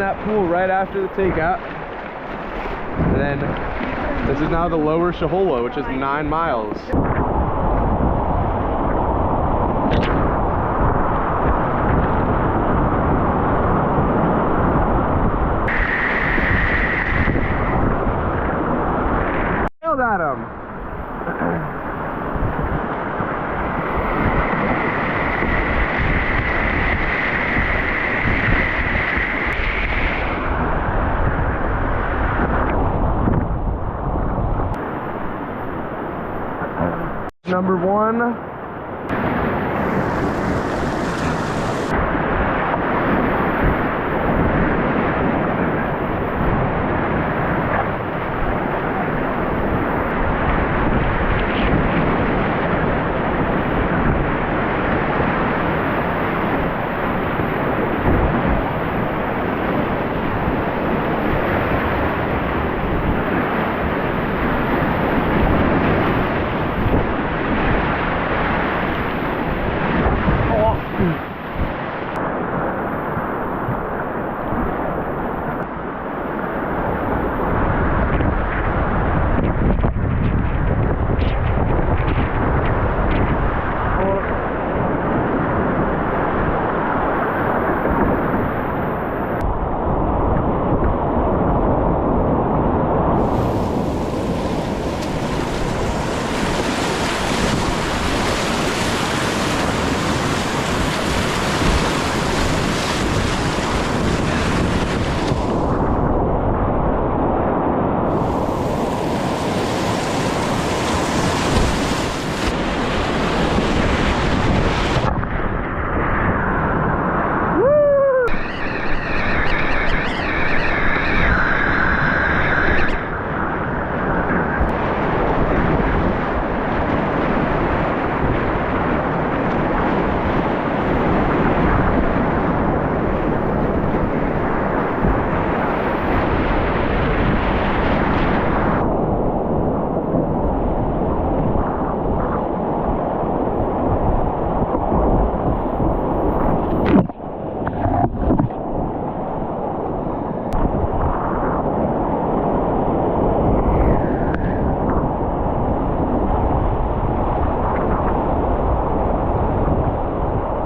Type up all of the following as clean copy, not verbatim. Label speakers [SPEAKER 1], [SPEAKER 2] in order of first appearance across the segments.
[SPEAKER 1] that pool right after the takeout. And then this is now the Lower Shahola, which is 9 miles. Nailed at him. Number 1.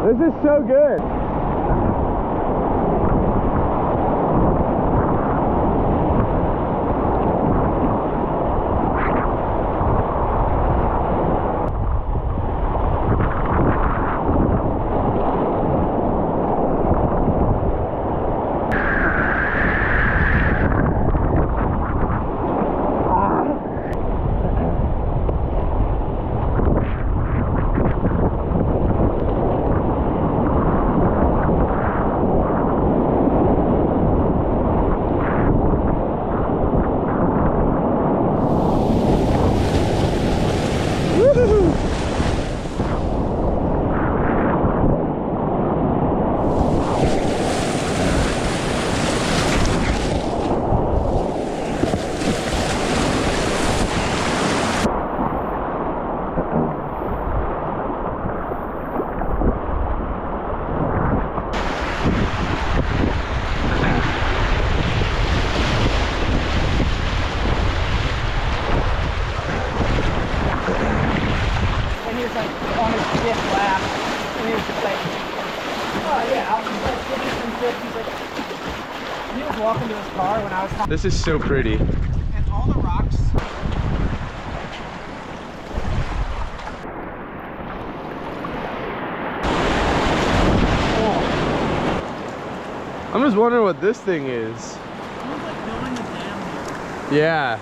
[SPEAKER 1] This is so good.
[SPEAKER 2] Walking to his car when I was talking.
[SPEAKER 1] This is so pretty.
[SPEAKER 2] And all the rocks.
[SPEAKER 1] Oh. I'm just wondering what this thing is.
[SPEAKER 2] It's like building a dam.
[SPEAKER 1] Yeah.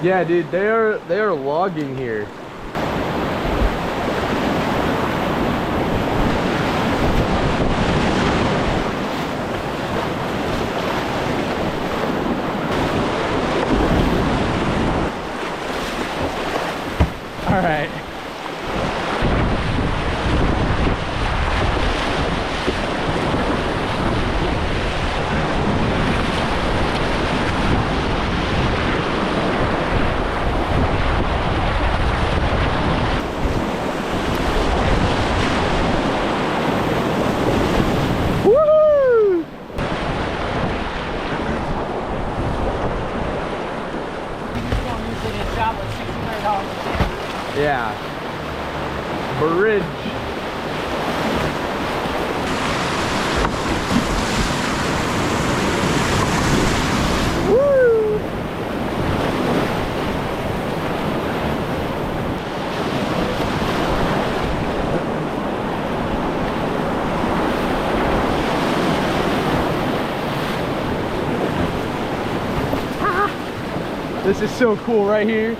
[SPEAKER 1] Yeah, dude, they are logging here. All right. Woo! Yeah. Bridge. Woo! This is so cool right here.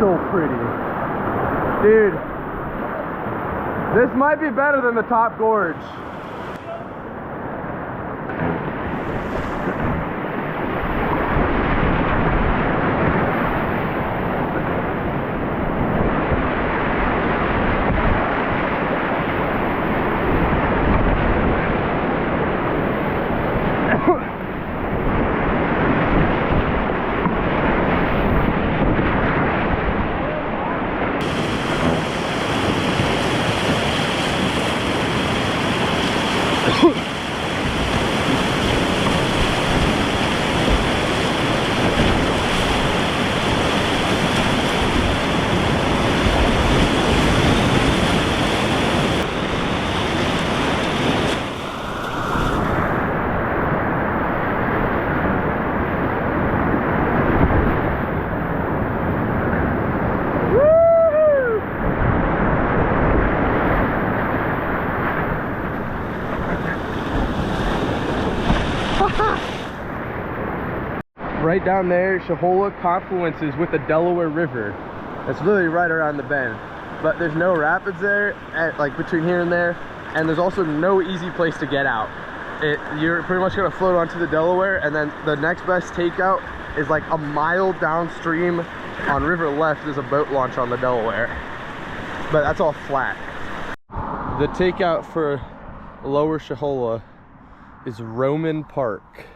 [SPEAKER 1] So pretty. Dude, this might be better than the top gorge. Right down there, Shohola confluences with the Delaware River. It's really right around the bend, but there's no rapids there, like between here and there, and there's also no easy place to get out. You're pretty much gonna float onto the Delaware, and then the next best takeout is like a mile downstream on River Left. There's a boat launch on the Delaware, but that's all flat. The takeout for Lower Shohola is Roman Park.